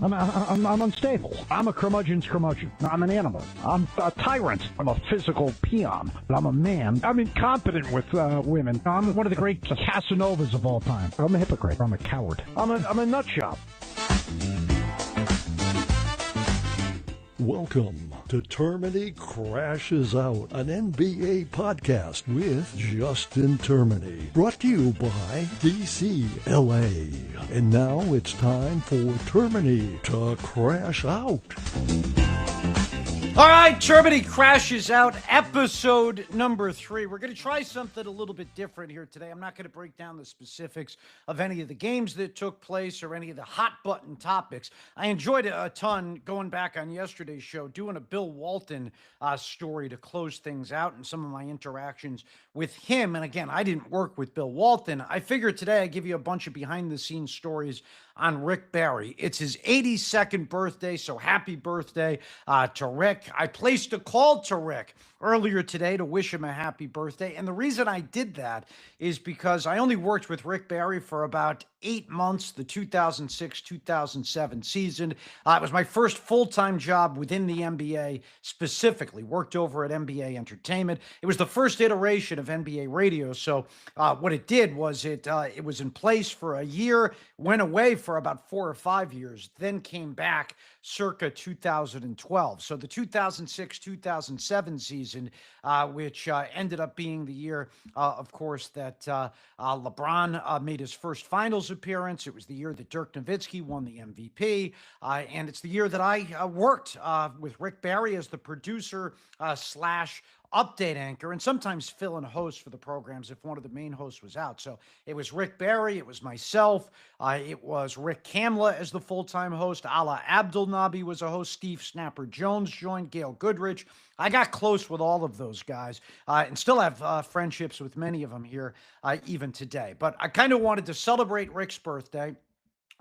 I'm unstable. I'm a curmudgeon's curmudgeon. I'm an animal. I'm a tyrant. I'm a physical peon. I'm a man. I'm incompetent with women. I'm one of the great Casanovas of all time. I'm a hypocrite. I'm a coward. I'm a nut job. Welcome to Termini Crashes Out, an NBA podcast with Justin Termini, brought to you by DCLA. And now it's time for Termini to crash out. All right, Termini Crashes Out, episode number 3. We're going to try something a little bit different here today. I'm not going to break down the specifics of any of the games that took place or any of the hot button topics. I enjoyed it a ton going back on yesterday's show, doing a Bill Walton story to close things out and some of my interactions with him. And again, I didn't work with Bill Walton. I figured today I'd give you a bunch of behind the scenes stories on Rick Barry. It's his 82nd birthday, so happy birthday to Rick. I placed a call to Rick earlier today to wish him a happy birthday. And the reason I did that is because I only worked with Rick Barry for about 8 months, the 2006-2007 season. It was my first full-time job within the NBA, specifically worked over at NBA Entertainment. It was the first iteration of NBA radio. So what it did was it was in place for a year, went away for about 4 or 5 years, then came back circa 2012. So the 2006-2007 season, which ended up being the year, of course, that LeBron made his first finals appearance. It was the year that Dirk Nowitzki won the MVP. And it's the year that I worked with Rick Barry as the producer slash update anchor, and sometimes fill in host for the programs if one of the main hosts was out. So it was Rick Barry, it was myself, it was Rick Kamla as the full-time host, Ala Abdelnaby was a host, Steve Snapper Jones joined, Gail Goodrich. I got close with all of those guys and still have friendships with many of them here even today. But I kind of wanted to celebrate Rick's birthday.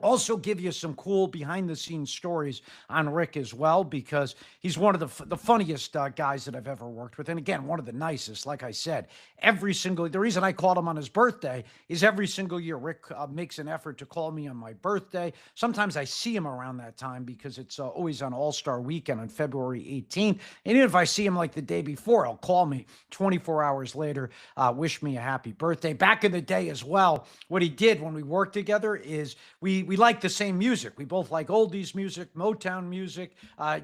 Also give you some cool behind-the-scenes stories on Rick as well, because he's one of the funniest guys that I've ever worked with. And again, one of the nicest, like I said. The reason I called him on his birthday is every single year Rick makes an effort to call me on my birthday. Sometimes I see him around that time because it's always on All-Star Weekend on February 18th. And even if I see him like the day before, he'll call me 24 hours later, wish me a happy birthday. Back in the day as well, what he did when we worked together is we like the same music. We both like oldies music, Motown music.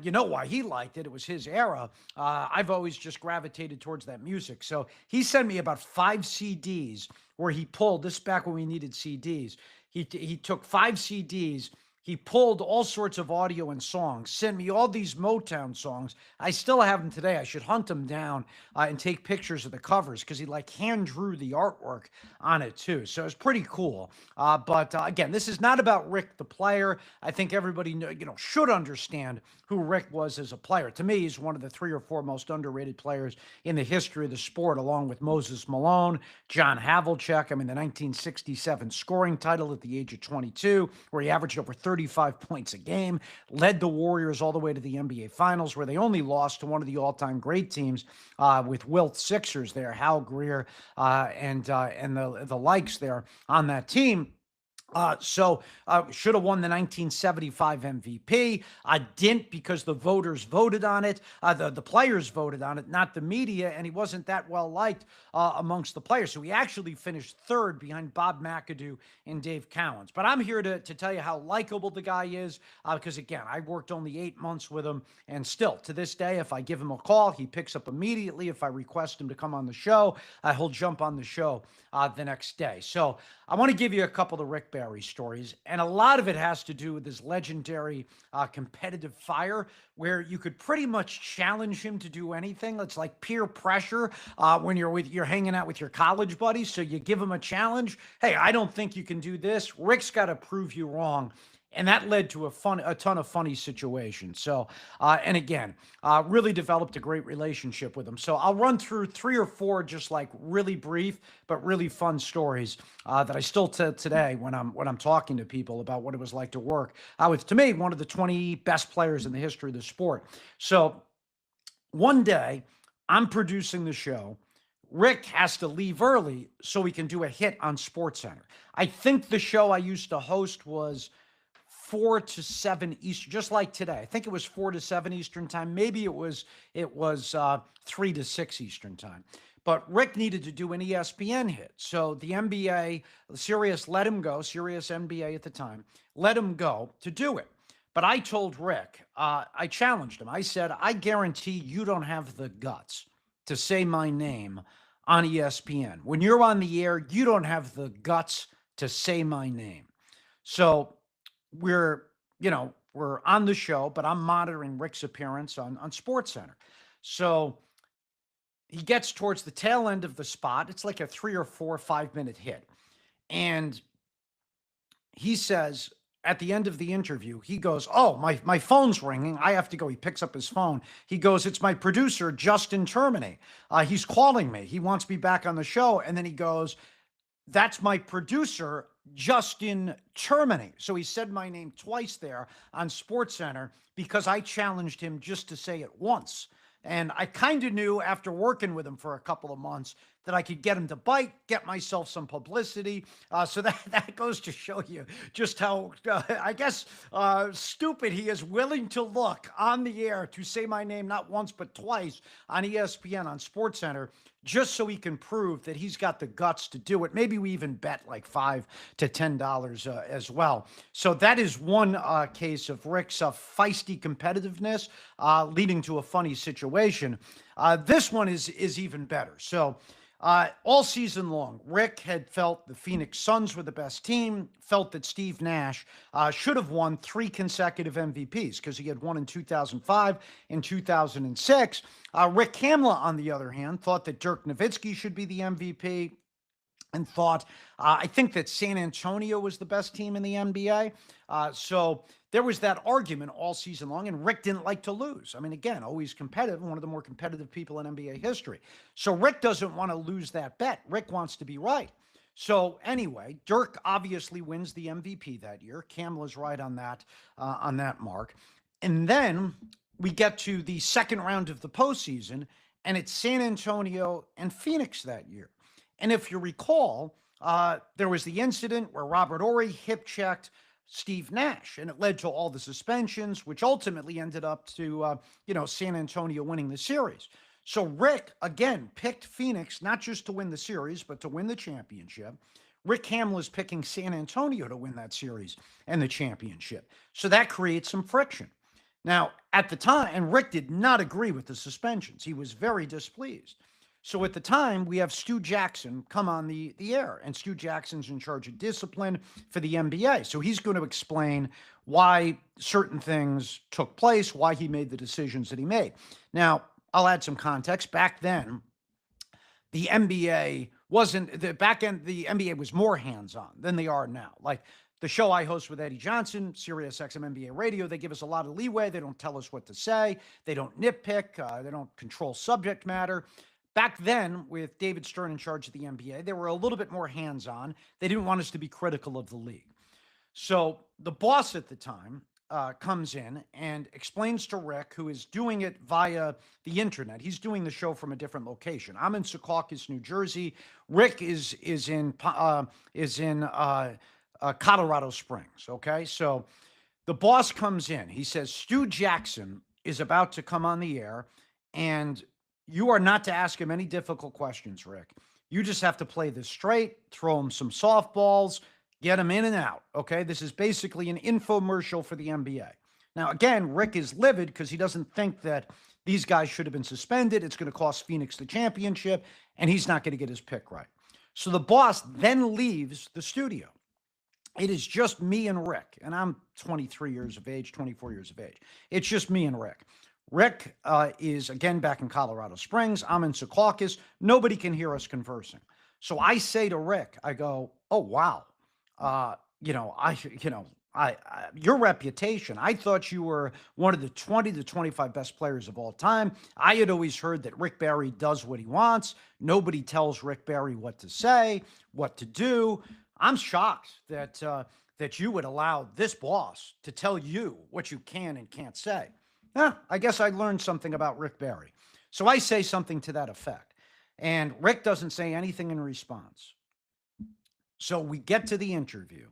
You know why he liked it. It was his era. I've always just gravitated towards that music. So he sent me about 5 CDs where he pulled, this back when we needed CDs. He took 5 CDs. He pulled all sorts of audio and songs, sent me all these Motown songs. I still have them today. I should hunt them down and take pictures of the covers because he hand drew the artwork on it too. So it's pretty cool. But again, this is not about Rick the player. I think everybody should understand who Rick was as a player. To me, he's one of the 3 or 4 most underrated players in the history of the sport, along with Moses Malone, John Havlicek. I mean, the 1967 scoring title at the age of 22, where he averaged over 35 points a game, led the Warriors all the way to the NBA Finals, where they only lost to one of the all-time great teams with Wilt Sixers there, Hal Greer and the likes there on that team. Should have won the 1975 MVP. I didn't because the voters voted on it. The players voted on it, not the media, and he wasn't that well liked amongst the players. So he actually finished 3rd behind Bob McAdoo and Dave Cowens. But I'm here to tell you how likable the guy is because, again, I worked only 8 months with him, and still, to this day, if I give him a call, he picks up immediately. If I request him to come on the show, he'll jump on the show the next day. So I want to give you a couple of Rick Barry stories, and a lot of it has to do with his legendary competitive fire, where you could pretty much challenge him to do anything. It's like peer pressure when you're hanging out with your college buddies. So you give him a challenge. Hey, I don't think you can do this. Rick's got to prove you wrong. And that led to a ton of funny situations. So, and again, really developed a great relationship with him. So I'll run through 3 or 4 just like really brief but really fun stories that I still tell today when I'm talking to people about what it was like to work with, to me, one of the 20 best players in the history of the sport. So one day, I'm producing the show. Rick has to leave early so we can do a hit on SportsCenter. I think the show I used to host was 4 to 7 Eastern, just like today. I think it was 4 to 7 Eastern time. Maybe it was 3 to 6 Eastern time. But Rick needed to do an ESPN hit. So the NBA, Sirius let him go, Sirius NBA at the time, let him go to do it. But I told Rick, I challenged him. I said, I guarantee you don't have the guts to say my name on ESPN. When you're on the air, you don't have the guts to say my name. So we're on the show, but I'm monitoring Rick's appearance on SportsCenter. So he gets towards the tail end of the spot. It's like a 3 or 4 or 5 minute hit. And he says at the end of the interview, he goes, oh, my phone's ringing. I have to go. He picks up his phone. He goes, it's my producer, Justin Termini. He's calling me. He wants me back on the show. And then he goes, that's my producer, Justin Termini. So he said my name twice there on SportsCenter because I challenged him just to say it once. And I kind of knew after working with him for a couple of months that I could get him to bite, get myself some publicity. So that goes to show you just how, stupid he is, willing to look on the air to say my name not once but twice on ESPN, on SportsCenter, just so he can prove that he's got the guts to do it. Maybe we even bet like $5 to $10 as well. So that is one case of Rick's feisty competitiveness leading to a funny situation. This one is even better. So all season long, Rick had felt the Phoenix Suns were the best team, felt that Steve Nash should have won 3 consecutive MVPs because he had won in 2005 and 2006. Rick Kamla, on the other hand, thought that Dirk Nowitzki should be the MVP and thought, I think that San Antonio was the best team in the NBA. So there was that argument all season long, and Rick didn't like to lose. I mean, again, always competitive, one of the more competitive people in NBA history. So Rick doesn't want to lose that bet. Rick wants to be right. So anyway, Dirk obviously wins the MVP that year. Kamla's right on that mark. And then we get to the second round of the postseason, and it's San Antonio and Phoenix that year. And if you recall, there was the incident where Robert Horry hip-checked Steve Nash, and it led to all the suspensions, which ultimately ended up to, San Antonio winning the series. So Rick, again, picked Phoenix, not just to win the series, but to win the championship. Rick Kamla's picking San Antonio to win that series and the championship. So that creates some friction. Now, at the time, and Rick did not agree with the suspensions. He was very displeased. So at the time, we have Stu Jackson come on the air, and Stu Jackson's in charge of discipline for the NBA. So he's going to explain why certain things took place, why he made the decisions that he made. Now, I'll add some context. Back then, the NBA the NBA was more hands-on than they are now. Like the show I host with Eddie Johnson, Sirius XM NBA Radio, they give us a lot of leeway. They don't tell us what to say. They don't nitpick. They don't control subject matter. Back then, with David Stern in charge of the NBA, they were a little bit more hands-on. They didn't want us to be critical of the league. So the boss at the time comes in and explains to Rick, who is doing it via the internet. He's doing the show from a different location. I'm in Secaucus, New Jersey. Rick is in Colorado Springs. Okay, so the boss comes in. He says Stu Jackson is about to come on the air, and you are not to ask him any difficult questions, Rick. You just have to play this straight, throw him some softballs, get him in and out, okay? This is basically an infomercial for the NBA. Now, again, Rick is livid because he doesn't think that these guys should have been suspended. It's going to cost Phoenix the championship, and he's not going to get his pick right. So the boss then leaves the studio. It is just me and Rick, and I'm 23 years of age, 24 years of age. It's just me and Rick. Rick is, again, back in Colorado Springs. I'm in Secaucus. Nobody can hear us conversing. So I say to Rick, I go, oh, wow. Your reputation, I thought you were one of the 20 to 25 best players of all time. I had always heard that Rick Barry does what he wants. Nobody tells Rick Barry what to say, what to do. I'm shocked that you would allow this boss to tell you what you can and can't say. I guess I learned something about Rick Barry. So I say something to that effect. And Rick doesn't say anything in response. So we get to the interview,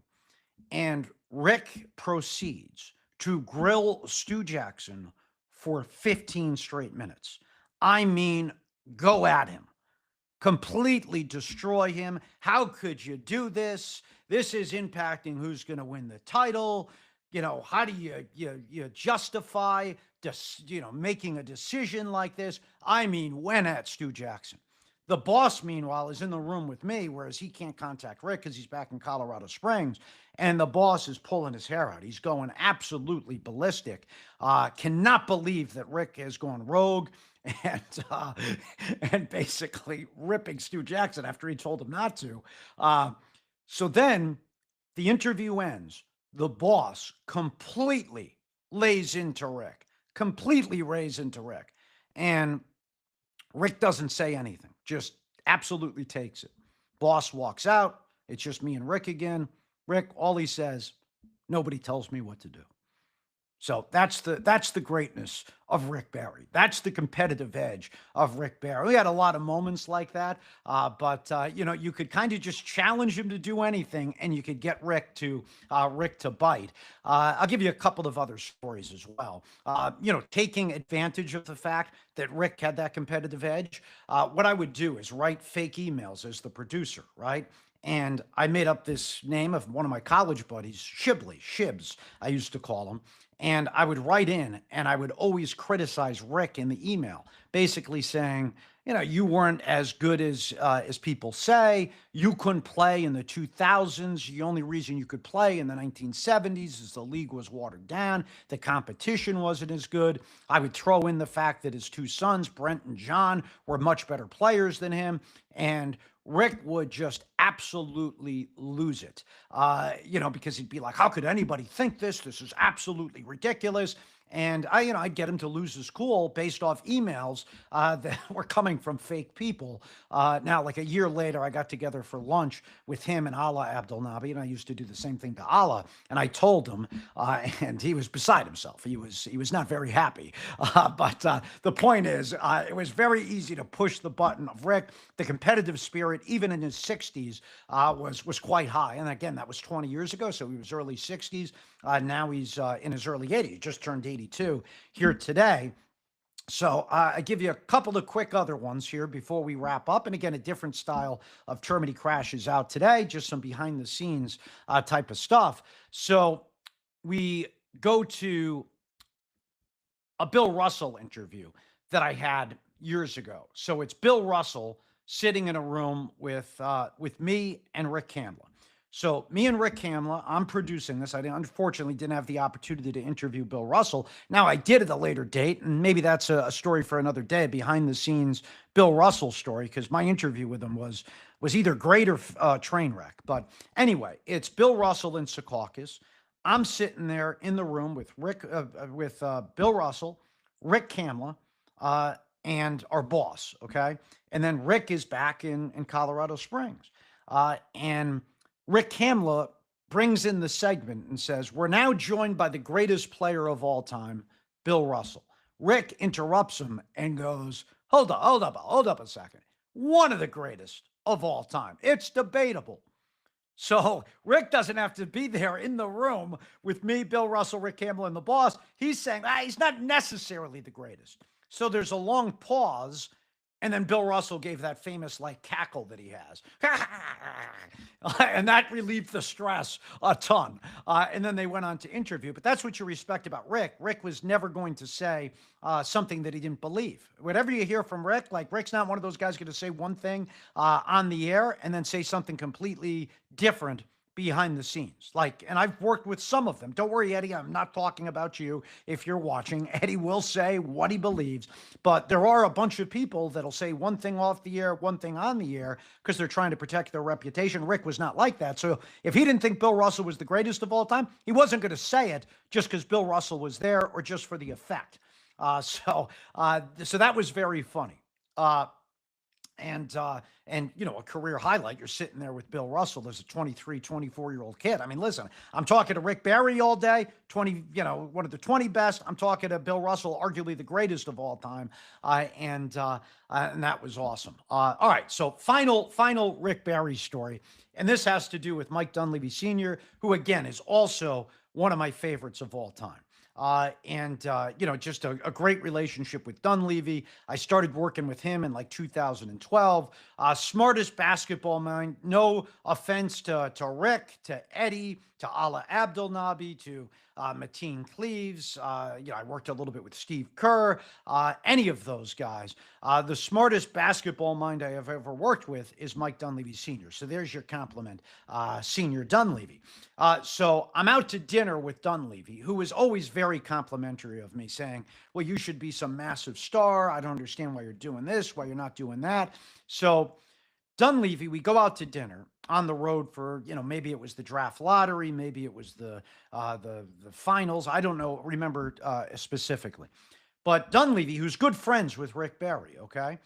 and Rick proceeds to grill Stu Jackson for 15 straight minutes. I mean, go at him, completely destroy him. How could you do this? This is impacting who's going to win the title. How do you justify making a decision like this? I mean, when at Stu Jackson. The boss, meanwhile, is in the room with me, whereas he can't contact Rick because he's back in Colorado Springs. And the boss is pulling his hair out. He's going absolutely ballistic. Cannot believe that Rick has gone rogue and basically ripping Stu Jackson after he told him not to. So then the interview ends. The boss completely lays into Rick, and Rick doesn't say anything, just absolutely takes it. Boss walks out. It's just me and Rick again. Rick, all he says, nobody tells me what to do. So that's the greatness of Rick Barry. That's the competitive edge of Rick Barry. We had a lot of moments like that, but you could kind of just challenge him to do anything, and you could get Rick to bite. I'll give you a couple of other stories as well. Taking advantage of the fact that Rick had that competitive edge, what I would do is write fake emails as the producer, right? And I made up this name of one of my college buddies, Shibs, I used to call him. And I would write in and I would always criticize Rick in the email, basically saying, you weren't as good as people say. You couldn't play in the 2000s. The only reason you could play in the 1970s is the league was watered down. The competition wasn't as good. I would throw in the fact that his two sons, Brent and John, were much better players than him. And Rick would just absolutely lose it, because he'd be like, how could anybody think this? This is absolutely ridiculous. And I'd get him to lose his cool based off emails that were coming from fake people. Now, like a year later, I got together for lunch with him and Allah Abdelnaby, and I used to do the same thing to Allah. And I told him, and he was beside himself. He was not very happy. But the point is, it was very easy to push the button of Rick. The competitive spirit, even in his 60s, was quite high. And again, that was 20 years ago, so he was early 60s. Now he's in his early 80s. He just turned 82 here today. So I give you a couple of quick other ones here before we wrap up. And again, a different style of Termity Crashes out today, just some behind the scenes type of stuff. So we go to a Bill Russell interview that I had years ago. So it's Bill Russell sitting in a room with me and Rick Kamla. So me and Rick Kamla, I'm producing this. I unfortunately didn't have the opportunity to interview Bill Russell. Now I did at a later date, and maybe that's a story for another day, behind the scenes Bill Russell story, because my interview with him was either great or train wreck. But anyway, it's Bill Russell in Secaucus. I'm sitting there in the room with Bill Russell, Rick Kamla, and our boss, okay? And then Rick is back in Colorado Springs. And Rick Kamla brings in the segment and says, we're now joined by the greatest player of all time, Bill Russell. Rick interrupts him and goes, hold up a second. One of the greatest of all time. It's debatable. So Rick doesn't have to be there in the room with me, Bill Russell, Rick Kamla, and the boss. He's saying, he's not necessarily the greatest. So there's a long pause. And then Bill Russell gave that famous cackle that he has. And that relieved the stress a ton. And then they went on to interview. But that's what you respect about Rick. Rick was never going to say something that he didn't believe. Whatever you hear from Rick, Rick's not one of those guys going to say one thing on the air and then say something completely different behind the scenes. And I've worked with some of them. Don't worry, Eddie, I'm not talking about you if you're watching. Eddie will say what he believes, but there are a bunch of people that'll say one thing off the air, one thing on the air, because they're trying to protect their reputation. Rick was not like that. So if he didn't think Bill Russell was the greatest of all time, he wasn't going to say it just because Bill Russell was there or just for the effect. So that was very funny. And a career highlight, you're sitting there with Bill Russell as a 23, 24-year-old kid. I mean, listen, I'm talking to Rick Barry all day, one of the 20 best. I'm talking to Bill Russell, arguably the greatest of all time. And that was awesome. All right, so final Rick Barry story. And this has to do with Mike Dunleavy Sr., who, again, is also one of my favorites of all time. Just a great relationship with Dunleavy. I started working with him in like 2012. Smartest basketball mind. No offense to Rick, to Eddie, to Ala Abdelnaby, to Mateen Cleaves. I worked a little bit with Steve Kerr. Any of those guys. The smartest basketball mind I have ever worked with is Mike Dunleavy Sr. So there's your compliment, Senior Dunleavy. So I'm out to dinner with Dunleavy, who is always very complimentary of me, saying, well, you should be some massive star. I don't understand why you're doing this, why you're not doing that. So Dunleavy, we go out to dinner on the road for, maybe it was the draft lottery, maybe it was the finals. I don't know, remember specifically. But Dunleavy, who's good friends with Rick Barry, okay,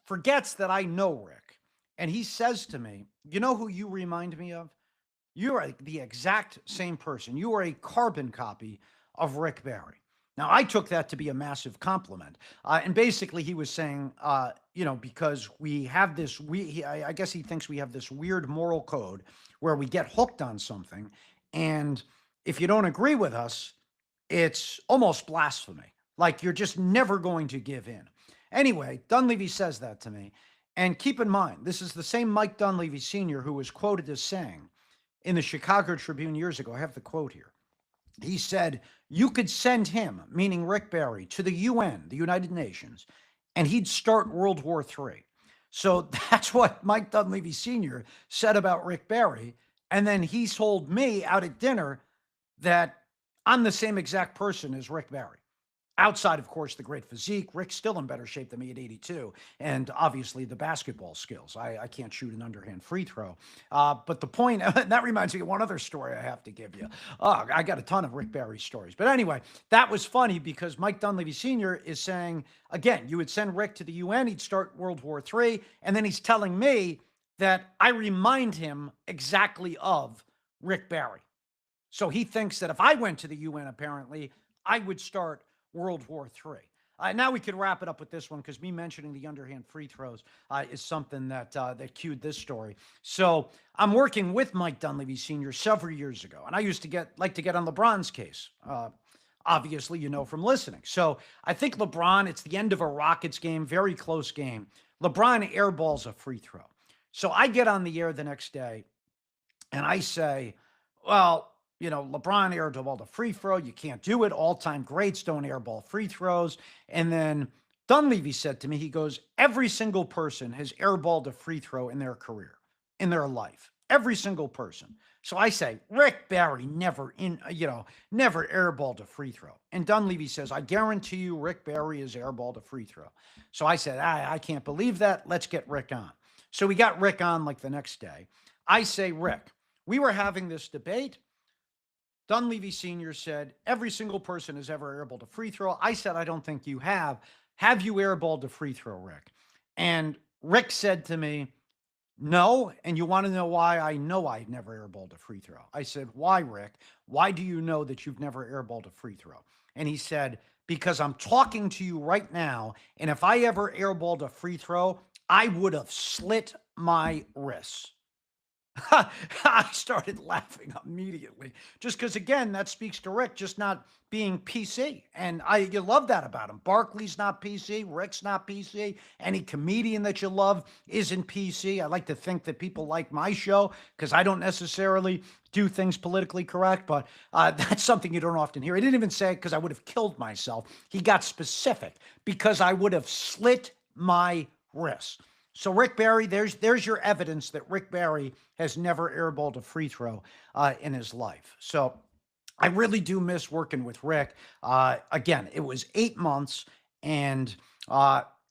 forgets that I know Rick. And he says to me, you know who you remind me of? You are the exact same person. You are a carbon copy of Rick Barry. Now, I took that to be a massive compliment. And basically, he was saying, because we have this, I guess he thinks we have this weird moral code where we get hooked on something. And if you don't agree with us, it's almost blasphemy. Like you're just never going to give in. Anyway, Dunleavy says that to me. And keep in mind, this is the same Mike Dunleavy Sr. who was quoted as saying in the Chicago Tribune years ago, I have the quote here. He said, you could send him, meaning Rick Barry, to the UN, the United Nations, and he'd start World War III. So that's what Mike Dunleavy Sr. said about Rick Barry. And then he told me out at dinner that I'm the same exact person as Rick Barry. Outside, of course, the great physique. Rick's still in better shape than me at 82. And obviously the basketball skills. I can't shoot an underhand free throw. But the point, that reminds me of one other story I have to give you. I got a ton of Rick Barry stories. But anyway, that was funny because Mike Dunleavy Sr. is saying, again, you would send Rick to the UN, he'd start World War III. And then he's telling me that I remind him exactly of Rick Barry. So he thinks that if I went to the UN, apparently, I would start World War III. Now we could wrap it up with this one because me mentioning the underhand free throws is something that cued this story. So I'm working with Mike Dunleavy Sr. several years ago, and I used to like to get on LeBron's case. Obviously, from listening. So I think LeBron, it's the end of a Rockets game, very close game. LeBron airballs a free throw. So I get on the air the next day, and I say, well, LeBron airballed a free throw. You can't do it. All-time greats don't airball free throws. And then Dunleavy said to me, he goes, every single person has airballed a free throw in their career, in their life. Every single person. So I say, Rick Barry never airballed a free throw. And Dunleavy says, I guarantee you Rick Barry has airballed a free throw. So I said, I can't believe that. Let's get Rick on. So we got Rick on like the next day. I say, Rick, we were having this debate. Dunleavy Sr. said, every single person has ever airballed a free throw. I said, I don't think you have. Have you airballed a free throw, Rick? And Rick said to me, no. And you want to know why? I know I never airballed a free throw. I said, why, Rick? Why do you know that you've never airballed a free throw? And he said, because I'm talking to you right now. And if I ever airballed a free throw, I would have slit my wrists. I started laughing immediately just because, again, that speaks to Rick just not being PC. And you love that about him. Barkley's not PC. Rick's not PC. Any comedian that you love isn't PC. I like to think that people like my show because I don't necessarily do things politically correct, but that's something you don't often hear. He didn't even say because I would have killed myself. He got specific because I would have slit my wrists. So Rick Barry, there's your evidence that Rick Barry has never airballed a free throw in his life. So I really do miss working with Rick. Again, it was 8 months, and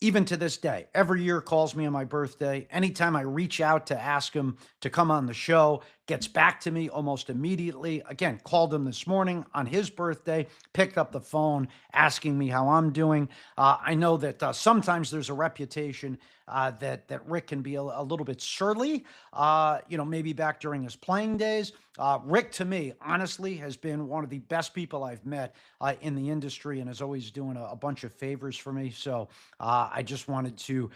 even to this day, every year calls me on my birthday. Anytime I reach out to ask him to come on the show, gets back to me almost immediately. Again, called him this morning on his birthday, picked up the phone, asking me how I'm doing. I know that sometimes there's a reputation that Rick can be a little bit surly, maybe back during his playing days. Rick, to me, honestly, has been one of the best people I've met in the industry and is always doing a bunch of favors for me. So I just wanted to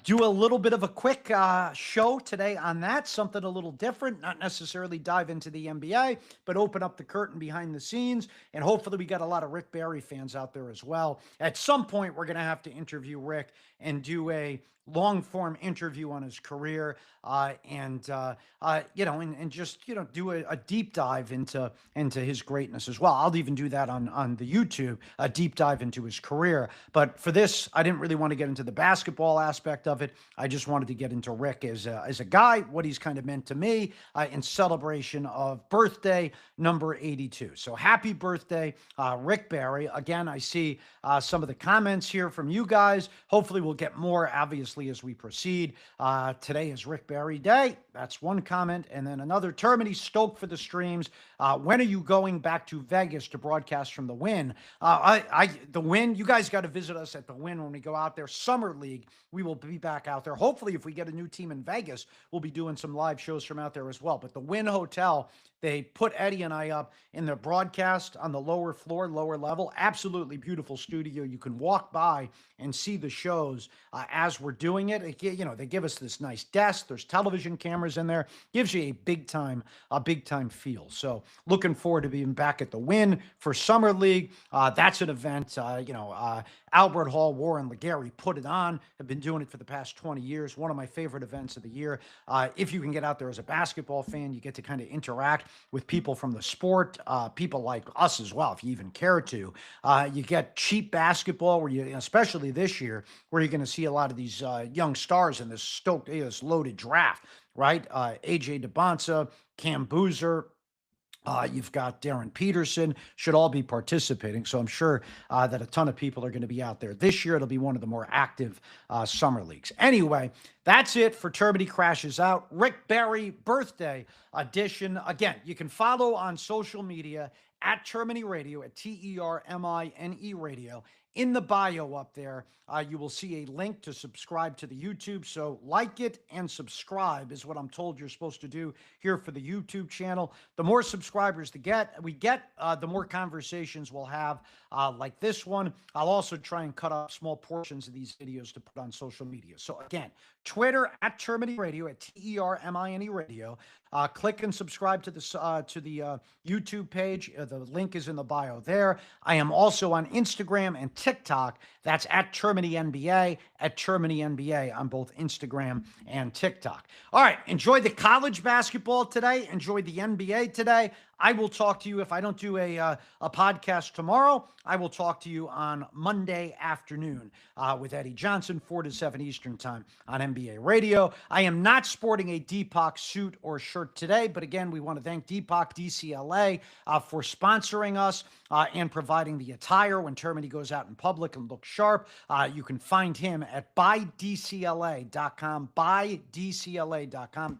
do a little bit of a quick show today on that, something a little different, not necessarily dive into the NBA, but open up the curtain behind the scenes. And hopefully we got a lot of Rick Barry fans out there as well. At some point, we're going to have to interview Rick and do a long form interview on his career, and just do a deep dive into his greatness as well. I'll even do that on the YouTube, a deep dive into his career. But for this, I didn't really want to get into the basketball aspect of it. I just wanted to get into Rick as a guy, what he's kind of meant to me in celebration of birthday number 82. So happy birthday, Rick Barry. Again, I see some of the comments here from you guys. Hopefully we'll get more, obviously, as we proceed. Today is Rick Barry Day. That's one comment. And then another, Termini, stoked for the streams. When are you going back to Vegas to broadcast from the Wynn? The Wynn, you guys got to visit us at the Wynn when we go out there. Summer League, we will be back out there. Hopefully, if we get a new team in Vegas, we'll be doing some live shows from out there as well. But the Wynn Hotel, they put Eddie and I up in their broadcast on the lower floor, lower level. Absolutely beautiful studio. You can walk by and see the shows as we're doing it. They give us this nice desk. There's television cameras in there. Gives you a big time feel. So looking forward to being back at the Wynn for Summer League. That's an event. Albert Hall, Warren Legary put it on. Have been doing it for the past 20 years. One of my favorite events of the year. If you can get out there as a basketball fan, you get to kind of interact with people from the sport, people like us as well, if you even care to. You get cheap basketball, where especially this year, where you're going to see a lot of these young stars in this loaded draft, right? AJ DeBonsa, Cam Boozer. You've got Darren Peterson, should all be participating. So I'm sure that a ton of people are going to be out there. This year, it'll be one of the more active summer leagues. Anyway, that's it for Termini Crashes Out. Rick Barry birthday edition. Again, you can follow on social media at Termini Radio, at TERMINE Radio. In the bio up there, you will see a link to subscribe to the YouTube. So like it and subscribe is what I'm told you're supposed to do here for the YouTube channel. The more subscribers we get, the more conversations we'll have like this one. I'll also try and cut up small portions of these videos to put on social media. So again, Twitter at Termini Radio, at TERMINE Radio. Click and subscribe to the YouTube page. The link is in the bio there. I am also on Instagram and TikTok. That's at Termini NBA, at Termini NBA on both Instagram and TikTok. All right, enjoy the college basketball today. Enjoy the NBA today. I will talk to you, if I don't do a podcast tomorrow, I will talk to you on Monday afternoon with Eddie Johnson, 4 to 7 Eastern time on NBA Radio. I am not sporting a Deepak suit or shirt today, but again, we want to thank Deepak DCLA for sponsoring us and providing the attire when Termini goes out in public and looks sharp. You can find him at bydcla.com, bydcla.com,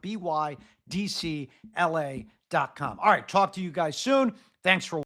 bydcla.com. All right, talk to you guys soon. Thanks for